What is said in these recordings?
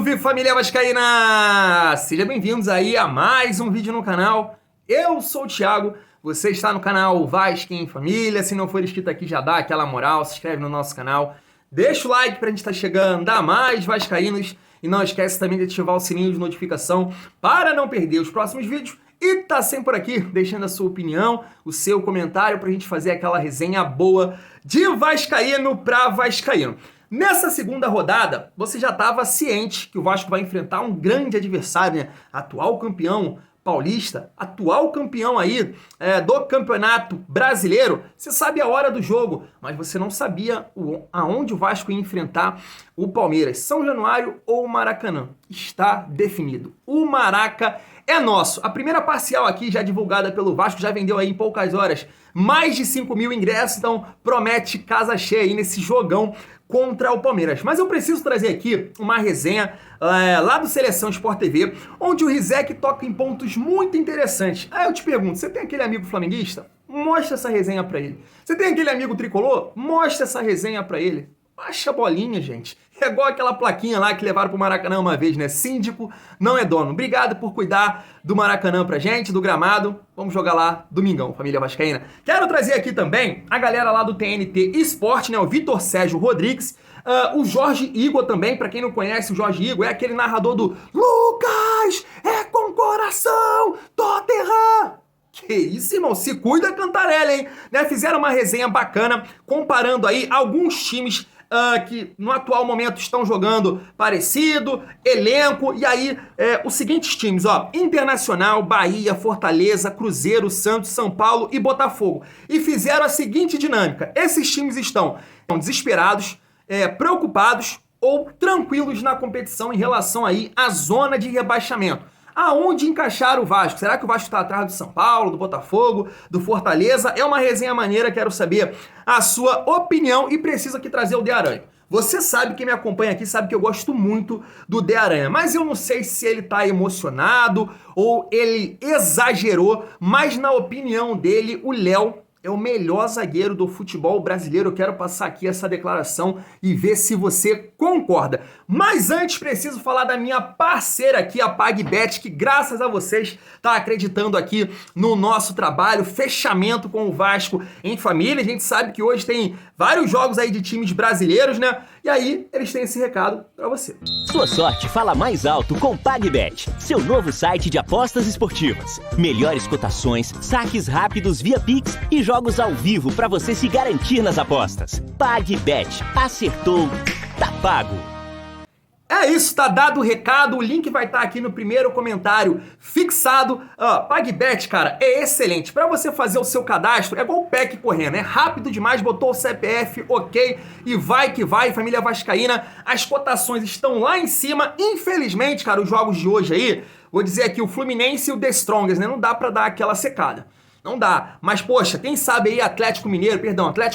Salve, família vascaína! Sejam bem-vindos aí a mais um vídeo no canal. Eu sou o Thiago, você está no canal Vasco em Família. Se não for inscrito aqui, já dá aquela moral, se inscreve no nosso canal. Deixa o like pra gente estar chegando a mais vascaínos. E não esquece também de ativar o sininho de notificação para não perder os próximos vídeos. E tá sempre por aqui, deixando a sua opinião, o seu comentário pra gente fazer aquela resenha boa de vascaíno pra vascaíno. Nessa segunda rodada, você já estava ciente que o Vasco vai enfrentar um grande adversário, né? Atual campeão paulista, atual campeão aí do Campeonato Brasileiro. Você sabe a hora do jogo, mas você não sabia aonde o Vasco ia enfrentar o Palmeiras. São Januário ou Maracanã? Está definido. O Maraca é nosso. A primeira parcial aqui, já divulgada pelo Vasco, já vendeu aí em poucas horas mais de 5 mil ingressos, então promete casa cheia aí nesse jogão contra o Palmeiras. Mas eu preciso trazer aqui uma resenha lá do Seleção Sport TV, onde o Rizek toca em pontos muito interessantes. Aí eu te pergunto, você tem aquele amigo flamenguista? Mostra essa resenha pra ele. Você tem aquele amigo tricolor? Mostra essa resenha pra ele. Baixa a bolinha, gente. É igual aquela plaquinha lá que levaram pro Maracanã uma vez, né? Síndico não é dono. Obrigado por cuidar do Maracanã pra gente, do gramado. Vamos jogar lá domingão, família vascaína. Quero trazer aqui também a galera lá do TNT Esporte, né? O Vitor Sérgio Rodrigues, o Jorge Igor também. Pra quem não conhece, o Jorge Igor é aquele narrador do Lucas, é com coração, Tottenham. Que isso, irmão? Se cuida, Cantarella, hein? Né? Fizeram uma resenha bacana, comparando aí alguns times que no atual momento estão jogando parecido, elenco, e aí os seguintes times, ó: Internacional, Bahia, Fortaleza, Cruzeiro, Santos, São Paulo e Botafogo. E fizeram a seguinte dinâmica: esses times estão desesperados, preocupados ou tranquilos na competição em relação aí à zona de rebaixamento. Aonde encaixar o Vasco? Será que o Vasco está atrás do São Paulo, do Botafogo, do Fortaleza? É uma resenha maneira, quero saber a sua opinião e preciso aqui trazer o De Aranha. Você sabe, quem me acompanha aqui sabe que eu gosto muito do De Aranha, mas eu não sei se ele tá emocionado ou ele exagerou, mas na opinião dele, o Léo é o melhor zagueiro do futebol brasileiro. Eu quero passar aqui essa declaração e ver se você concorda. Mas antes preciso falar da minha parceira aqui, a PagBet, que graças a vocês tá acreditando aqui no nosso trabalho, fechamento com o Vasco em Família. A gente sabe que hoje tem vários jogos aí de times brasileiros, né? E aí eles têm esse recado pra você. Sua sorte fala mais alto com PagBet, seu novo site de apostas esportivas. Melhores cotações, saques rápidos via Pix e jogos ao vivo para você se garantir nas apostas. PagBet. Acertou, tá pago. É isso, tá dado o recado, o link vai estar aqui no primeiro comentário fixado. PagBet, cara, é excelente. Para você fazer o seu cadastro, é igual o PEC correndo, é rápido demais, botou o CPF, ok, e vai que vai, família vascaína. As cotações estão lá em cima. Infelizmente, cara, os jogos de hoje aí, vou dizer aqui, o Fluminense e o The Strongest, né, não dá para dar aquela secada. Não dá. Mas, poxa, quem sabe aí Atlético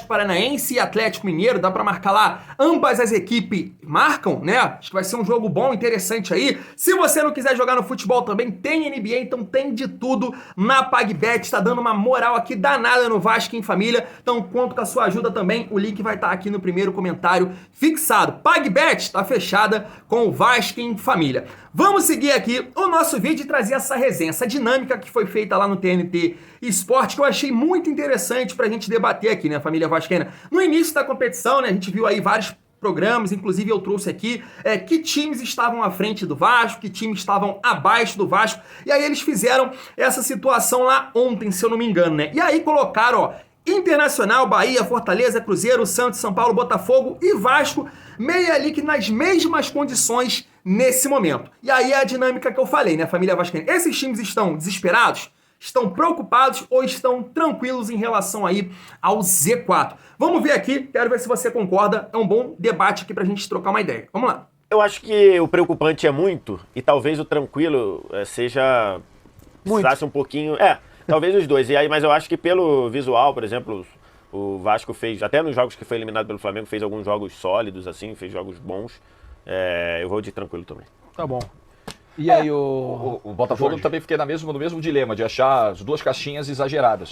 Paranaense e Atlético Mineiro, dá pra marcar lá. Ambas as equipes marcam, né? Acho que vai ser um jogo bom, interessante aí. Se você não quiser jogar no futebol também, tem NBA, então tem de tudo na PagBet. Tá dando uma moral aqui danada no Vasco em Família. Então conto com a sua ajuda também. O link vai estar aqui no primeiro comentário fixado. PagBet tá fechada com o Vasco em Família. Vamos seguir aqui o nosso vídeo e trazer essa resenha, essa dinâmica que foi feita lá no TNT Esporte, que eu achei muito interessante pra gente debater aqui, né, família vascaína. No início da competição, né, a gente viu aí vários programas, inclusive eu trouxe aqui que times estavam à frente do Vasco, que times estavam abaixo do Vasco, e aí eles fizeram essa situação lá ontem, se eu não me engano, né, e aí colocaram, ó, Internacional, Bahia, Fortaleza, Cruzeiro, Santos, São Paulo, Botafogo e Vasco, meio ali que nas mesmas condições nesse momento. E aí é a dinâmica que eu falei, né, família vascaína? Esses times estão desesperados? Estão preocupados ou estão tranquilos em relação aí ao Z4? Vamos ver aqui, quero ver se você concorda. É um bom debate aqui pra gente trocar uma ideia. Vamos lá. Eu acho que o preocupante é muito e talvez o tranquilo seja... precisasse um pouquinho... talvez os dois. E aí, mas eu acho que pelo visual, por exemplo, o Vasco fez, até nos jogos que foi eliminado pelo Flamengo, fez alguns jogos sólidos, assim, fez jogos bons. Eu vou de tranquilo também. Tá bom. E aí o Botafogo também fiquei no mesmo dilema, de achar as duas caixinhas exageradas.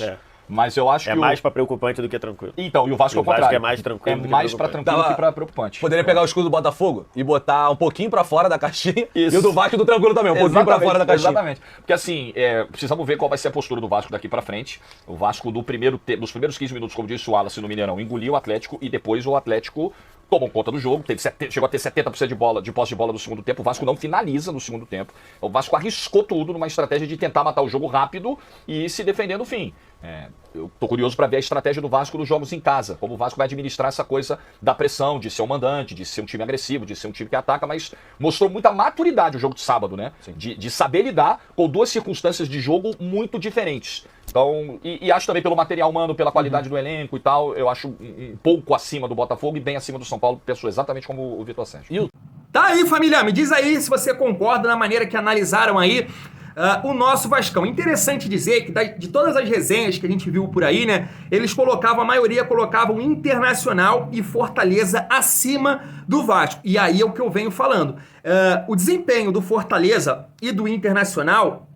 Mas eu acho que mais pra preocupante do que tranquilo. Então, e o Vasco é o contrário. Vasco é mais tranquilo. É mais pra tranquilo que pra preocupante. Poderia pegar o escudo do Botafogo e botar um pouquinho pra fora da caixinha. Isso. E o do Vasco do tranquilo também, um pouquinho pra fora da caixinha. Exatamente. Porque assim, precisamos ver qual vai ser a postura do Vasco daqui pra frente. O Vasco dos primeiros 15 minutos, como disse o Wallace no Mineirão, engoliu o Atlético e depois o Atlético tomou conta do jogo, chegou a ter 70% de posse de bola no segundo tempo. O Vasco não finaliza no segundo tempo. O Vasco arriscou tudo numa estratégia de tentar matar o jogo rápido e se defender no fim. Eu tô curioso para ver a estratégia do Vasco nos jogos em casa, como o Vasco vai administrar essa coisa da pressão, de ser um mandante, de ser um time agressivo, de ser um time que ataca, mas mostrou muita maturidade o jogo de sábado, né? De saber lidar com duas circunstâncias de jogo muito diferentes. Então, e acho também pelo material humano, pela qualidade do elenco e tal, eu acho um pouco acima do Botafogo e bem acima do São Paulo, pensou exatamente como o Vitor Sérgio. Tá aí, família, me diz aí se você concorda na maneira que analisaram aí o nosso Vascão. Interessante dizer que de todas as resenhas que a gente viu por aí, né, a maioria colocavam Internacional e Fortaleza acima do Vasco. E aí é o que eu venho falando. O desempenho do Fortaleza e do Internacional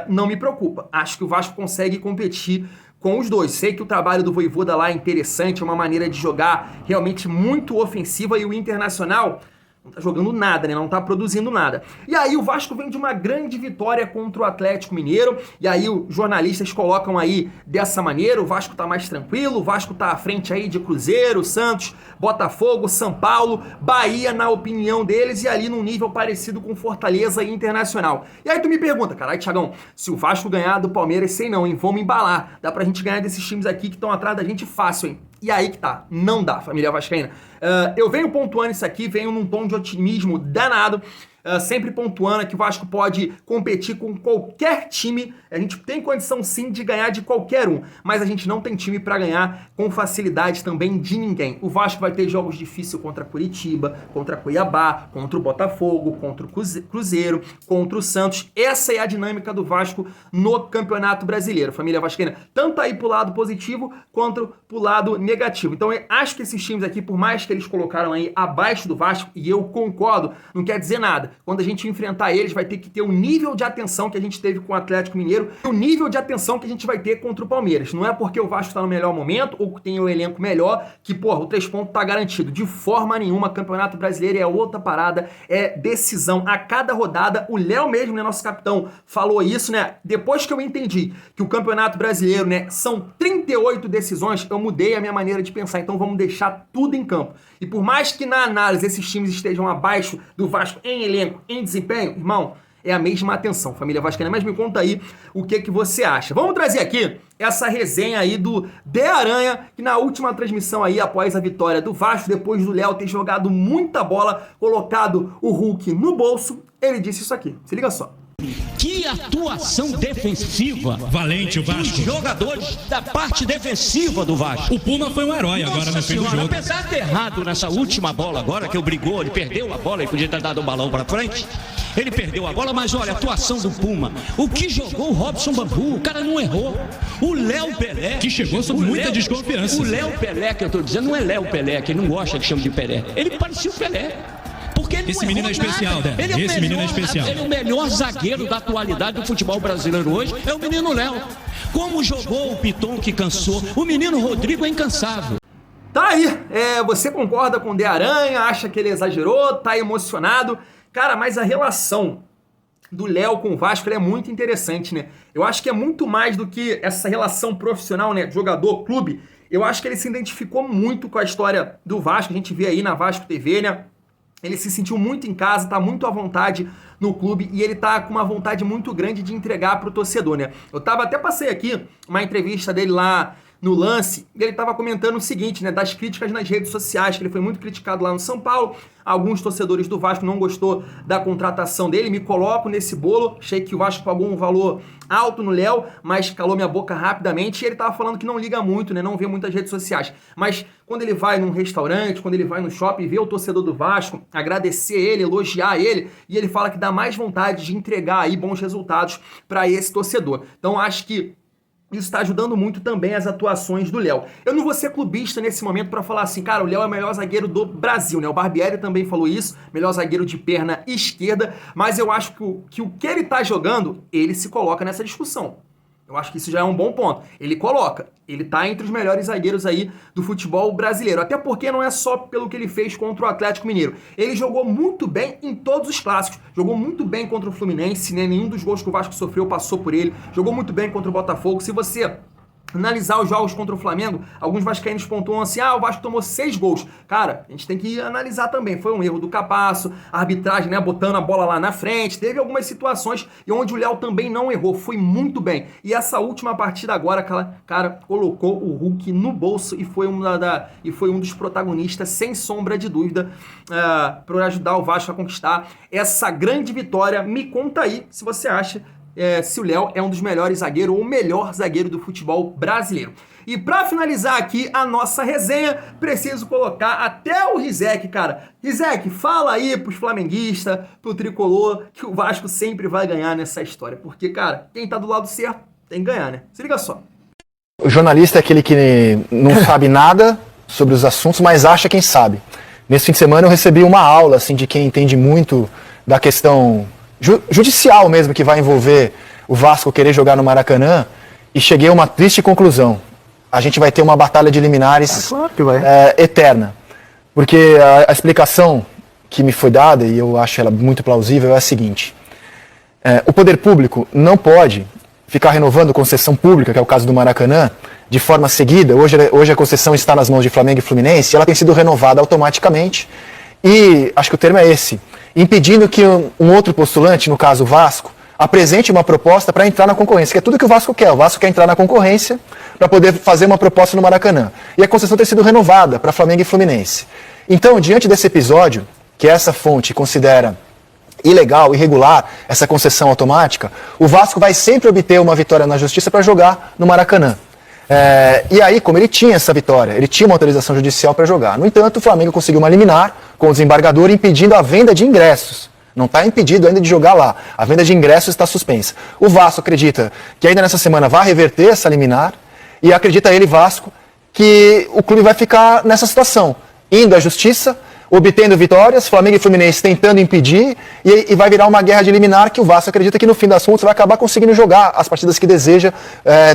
não me preocupa. Acho que o Vasco consegue competir com os dois. Sei que o trabalho do Vojvoda lá é interessante, é uma maneira de jogar realmente muito ofensiva e o Internacional não tá jogando nada, né? Não tá produzindo nada. E aí o Vasco vem de uma grande vitória contra o Atlético Mineiro, e aí os jornalistas colocam aí dessa maneira, o Vasco tá mais tranquilo, o Vasco tá à frente aí de Cruzeiro, Santos, Botafogo, São Paulo, Bahia, na opinião deles, e ali num nível parecido com Fortaleza e Internacional. E aí tu me pergunta, caralho, Thiagão, se o Vasco ganhar do Palmeiras, sei não, hein? Vamos embalar. Dá pra gente ganhar desses times aqui que estão atrás da gente fácil, hein? E aí que tá, não dá, família vascaína. Eu venho pontuando isso aqui, venho num tom de otimismo danado, sempre pontuando que o Vasco pode competir com qualquer time. A gente tem condição sim de ganhar de qualquer um, mas a gente não tem time para ganhar com facilidade também de ninguém. O Vasco vai ter jogos difíceis contra Curitiba, contra Cuiabá, contra o Botafogo, contra o Cruzeiro, contra o Santos. Essa é a dinâmica do Vasco no Campeonato Brasileiro, família vascaína. Tanto aí pro lado positivo quanto pro lado negativo. Então eu acho que esses times aqui, por mais que eles colocaram aí abaixo do Vasco, e eu concordo, não quer dizer nada. Quando a gente enfrentar eles, vai ter que ter o nível de atenção que a gente teve com o Atlético Mineiro e o nível de atenção que a gente vai ter contra o Palmeiras. Não é porque o Vasco está no melhor momento ou que tem um elenco melhor que, o 3 pontos tá garantido. De forma nenhuma, Campeonato Brasileiro é outra parada, é decisão a cada rodada. O Léo mesmo, né, nosso capitão, falou isso, né? Depois que eu entendi que o Campeonato Brasileiro, né, são 38 decisões, eu mudei a minha maneira de pensar. Então vamos deixar tudo em campo. E por mais que na análise esses times estejam abaixo do Vasco em elenco, em desempenho, irmão, é a mesma atenção, família vascaína. Mas me conta aí o que você acha. Vamos trazer aqui essa resenha aí do De Aranha, que na última transmissão aí, após a vitória do Vasco, depois do Léo ter jogado muita bola, colocado o Hulk no bolso, ele disse isso aqui. Se liga só. Que atuação defensiva. Valente o Vasco. Os jogadores da parte defensiva do Vasco. O Puma foi um herói agora no fim do jogo. Apesar de ter errado nessa última bola agora, que brigou, ele perdeu a bola e podia ter dado um balão para frente. Ele perdeu a bola, mas olha, a atuação do Puma. O que jogou o Robson Bambu, o cara não errou. O Léo Pelé... Que chegou sob muita desconfiança. O Léo Pelé, que eu tô dizendo, não é Léo Pelé, que ele não gosta que chama de Pelé. Ele parecia o Pelé. Esse menino é especial, né? Esse menino é especial. Ele é o melhor zagueiro da atualidade do futebol brasileiro hoje, é o menino Léo. Como jogou o Piton que cansou, o menino Rodrigo é incansável. Tá aí, você concorda com o De Aranha, acha que ele exagerou, tá emocionado. Cara, mas a relação do Léo com o Vasco é muito interessante, né? Eu acho que é muito mais do que essa relação profissional, né? Jogador-clube. Eu acho que ele se identificou muito com a história do Vasco, a gente vê aí na Vasco TV, né? Ele se sentiu muito em casa, tá muito à vontade no clube e ele tá com uma vontade muito grande de entregar pro torcedor, né? Até passei aqui uma entrevista dele lá no Lance, e ele estava comentando o seguinte, né, das críticas nas redes sociais, que ele foi muito criticado lá no São Paulo. Alguns torcedores do Vasco não gostou da contratação dele, me coloco nesse bolo, achei que o Vasco pagou um valor alto no Léo, mas calou minha boca rapidamente, e ele estava falando que não liga muito, né, não vê muitas redes sociais, mas quando ele vai num restaurante, quando ele vai no shopping, vê o torcedor do Vasco, agradecer ele, elogiar ele, e ele fala que dá mais vontade de entregar aí bons resultados para esse torcedor. Então acho que isso está ajudando muito também as atuações do Léo. Eu não vou ser clubista nesse momento para falar assim, cara, o Léo é o melhor zagueiro do Brasil, né? O Barbieri também falou isso, melhor zagueiro de perna esquerda, mas eu acho que o que ele tá jogando, ele se coloca nessa discussão. Eu acho que isso já é um bom ponto. Ele coloca, ele tá entre os melhores zagueiros aí do futebol brasileiro. Até porque não é só pelo que ele fez contra o Atlético Mineiro. Ele jogou muito bem em todos os clássicos. Jogou muito bem contra o Fluminense, né? Nenhum dos gols que o Vasco sofreu passou por ele. Jogou muito bem contra o Botafogo. Se você analisar os jogos contra o Flamengo, alguns vascaínos pontuam assim, o Vasco tomou 6 gols. Cara, a gente tem que analisar também. Foi um erro do Capasso, a arbitragem, né, botando a bola lá na frente. Teve algumas situações e onde o Léo também não errou. Foi muito bem. E essa última partida agora, cara, colocou o Hulk no bolso e foi um dos protagonistas, sem sombra de dúvida, para ajudar o Vasco a conquistar essa grande vitória. Me conta aí se você acha se o Léo é um dos melhores zagueiros ou o melhor zagueiro do futebol brasileiro. E para finalizar aqui a nossa resenha, preciso colocar até o Rizek, cara. Rizek, fala aí pros flamenguistas, pro tricolor, que o Vasco sempre vai ganhar nessa história. Porque, cara, quem tá do lado certo tem que ganhar, né? Se liga só. O jornalista é aquele que não sabe nada sobre os assuntos, mas acha quem sabe. Nesse fim de semana eu recebi uma aula assim, de quem entende muito da questão judicial mesmo, que vai envolver o Vasco querer jogar no Maracanã, e cheguei a uma triste conclusão. A gente vai ter uma batalha de liminares claro que vai. Eterna. Porque a explicação que me foi dada, e eu acho ela muito plausível, é a seguinte. O poder público não pode ficar renovando concessão pública, que é o caso do Maracanã, de forma seguida. Hoje a concessão está nas mãos de Flamengo e Fluminense, e ela tem sido renovada automaticamente, e acho que o termo é esse, impedindo que um outro postulante, no caso o Vasco, apresente uma proposta para entrar na concorrência, que é tudo que o Vasco quer. O Vasco quer entrar na concorrência para poder fazer uma proposta no Maracanã. E a concessão tem sido renovada para Flamengo e Fluminense. Então, diante desse episódio, que essa fonte considera ilegal, irregular, essa concessão automática, o Vasco vai sempre obter uma vitória na justiça para jogar no Maracanã. E aí, como ele tinha essa vitória, ele tinha uma autorização judicial para jogar. No entanto, o Flamengo conseguiu uma liminar com o desembargador impedindo a venda de ingressos. Não está impedido ainda de jogar lá. A venda de ingressos está suspensa. O Vasco acredita que ainda nessa semana vai reverter essa liminar e acredita ele, Vasco, que o clube vai ficar nessa situação, indo à justiça, obtendo vitórias, Flamengo e Fluminense tentando impedir, e vai virar uma guerra de liminar que o Vasco acredita que no fim das contas vai acabar conseguindo jogar as partidas que deseja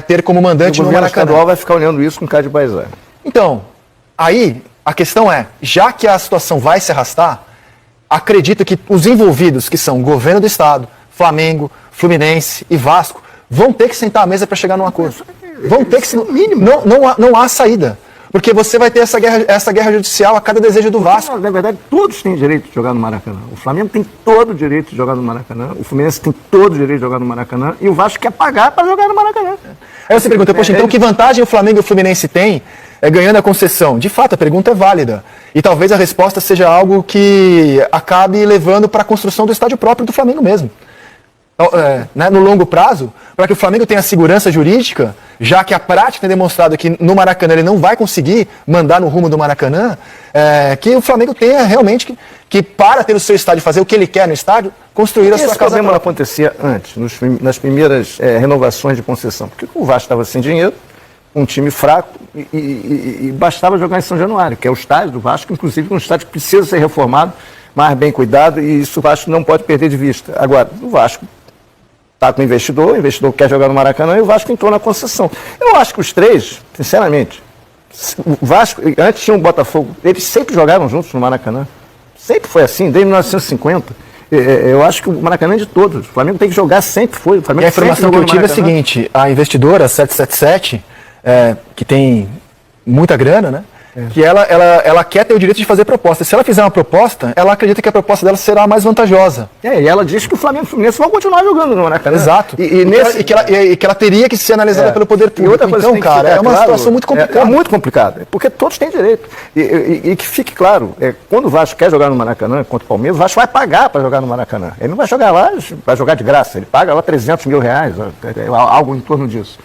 ter como mandante no Maracanã. O estadual vai ficar olhando isso com cara de paisagem. Então, aí a questão é, já que a situação vai se arrastar, acredito que os envolvidos, que são o governo do estado, Flamengo, Fluminense e Vasco, vão ter que sentar à mesa para chegar num acordo. Vão ter que, não há saída. Porque você vai ter essa guerra judicial a cada desejo do Vasco. Na verdade, todos têm direito de jogar no Maracanã. O Flamengo tem todo o direito de jogar no Maracanã, o Fluminense tem todo o direito de jogar no Maracanã, e o Vasco quer pagar para jogar no Maracanã. Aí você pergunta, poxa, então que vantagem o Flamengo e o Fluminense têm ganhando a concessão? De fato, a pergunta é válida. E talvez a resposta seja algo que acabe levando para a construção do estádio próprio do Flamengo mesmo. No longo prazo, para que o Flamengo tenha segurança jurídica, já que a prática tem demonstrado que no Maracanã ele não vai conseguir mandar no rumo do Maracanã, que o Flamengo tenha realmente que para ter o seu estádio, fazer o que ele quer no estádio, construir a sua casa. Esse problema não acontecia antes, nas primeiras renovações de concessão, porque o Vasco estava sem dinheiro, um time fraco, e bastava jogar em São Januário, que é o estádio do Vasco, inclusive um estádio que precisa ser reformado, mais bem cuidado, e isso o Vasco não pode perder de vista. Agora, o Vasco está com o investidor quer jogar no Maracanã e o Vasco entrou na concessão. Eu acho que os três, sinceramente, o Vasco, antes tinha o Botafogo, eles sempre jogaram juntos no Maracanã. Sempre foi assim, desde 1950. Eu acho que o Maracanã é de todos. O Flamengo tem que jogar, sempre foi. O Flamengo e a informação que eu tive é a seguinte, a investidora 777, que tem muita grana, né? Que ela quer ter o direito de fazer proposta. Se ela fizer uma proposta, ela acredita que a proposta dela será a mais vantajosa. E ela diz que o Flamengo e o Fluminense vão continuar jogando no Maracanã. Exato. E que ela teria que ser analisada pelo poder público. Outra coisa então, cara, é uma situação muito complicada. É muito complicada, porque todos têm direito. E que fique claro, quando o Vasco quer jogar no Maracanã contra o Palmeiras, o Vasco vai pagar para jogar no Maracanã. Ele não vai jogar lá, vai jogar de graça. Ele paga lá R$300 mil, algo em torno disso.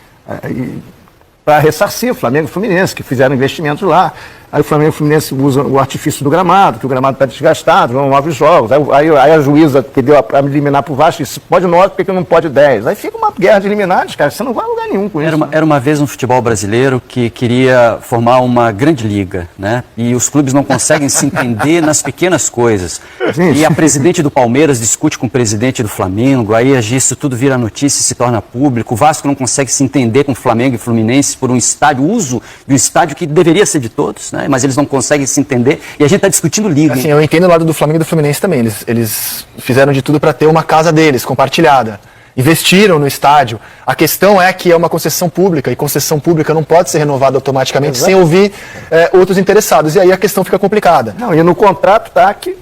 para ressarcir o Flamengo e o Fluminense, que fizeram investimentos lá. Aí o Flamengo e o Fluminense usam o artifício do gramado, que o gramado está desgastado, vão 9 jogos. Aí a juíza que deu para eliminar por Vasco disse, pode 9, por que não pode 10? Aí fica uma guerra de liminares, cara, você não vai a lugar nenhum com isso. Era uma vez um futebol brasileiro que queria formar uma grande liga, né? E os clubes não conseguem se entender nas pequenas coisas. Sim. E a presidente do Palmeiras discute com o presidente do Flamengo, aí isso tudo vira notícia e se torna público. O Vasco não consegue se entender com o Flamengo e Fluminense por um estádio, uso de um estádio que deveria ser de todos, né? Mas eles não conseguem se entender e a gente está discutindo liga. Assim, eu entendo o lado do Flamengo e do Fluminense também. Eles fizeram de tudo para ter uma casa deles, compartilhada. Investiram no estádio. A questão é que é uma concessão pública e concessão pública não pode ser renovada automaticamente sem ouvir outros interessados. E aí a questão fica complicada. Não, e no contrato está que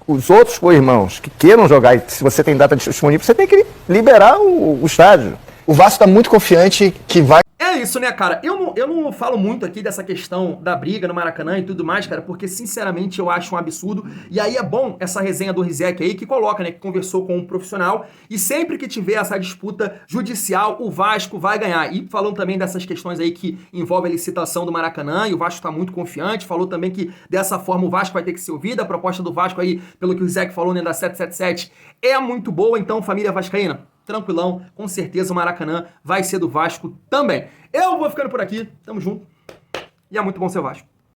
os outros co-irmãos que queiram jogar, e se você tem data disponível, você tem que liberar o estádio. O Vasco está muito confiante que vai... É isso, né, cara? Eu não falo muito aqui dessa questão da briga no Maracanã e tudo mais, cara, porque, sinceramente, eu acho um absurdo. E aí é bom essa resenha do Rizek aí, que coloca, né, que conversou com um profissional. E sempre que tiver essa disputa judicial, o Vasco vai ganhar. E falando também dessas questões aí que envolvem a licitação do Maracanã, e o Vasco tá muito confiante. Falou também que, dessa forma, o Vasco vai ter que ser ouvido. A proposta do Vasco aí, pelo que o Rizek falou, né, da 777, é muito boa. Então, família vascaína, tranquilão, com certeza o Maracanã vai ser do Vasco também. Eu vou ficando por aqui, tamo junto, e é muito bom ser Vasco.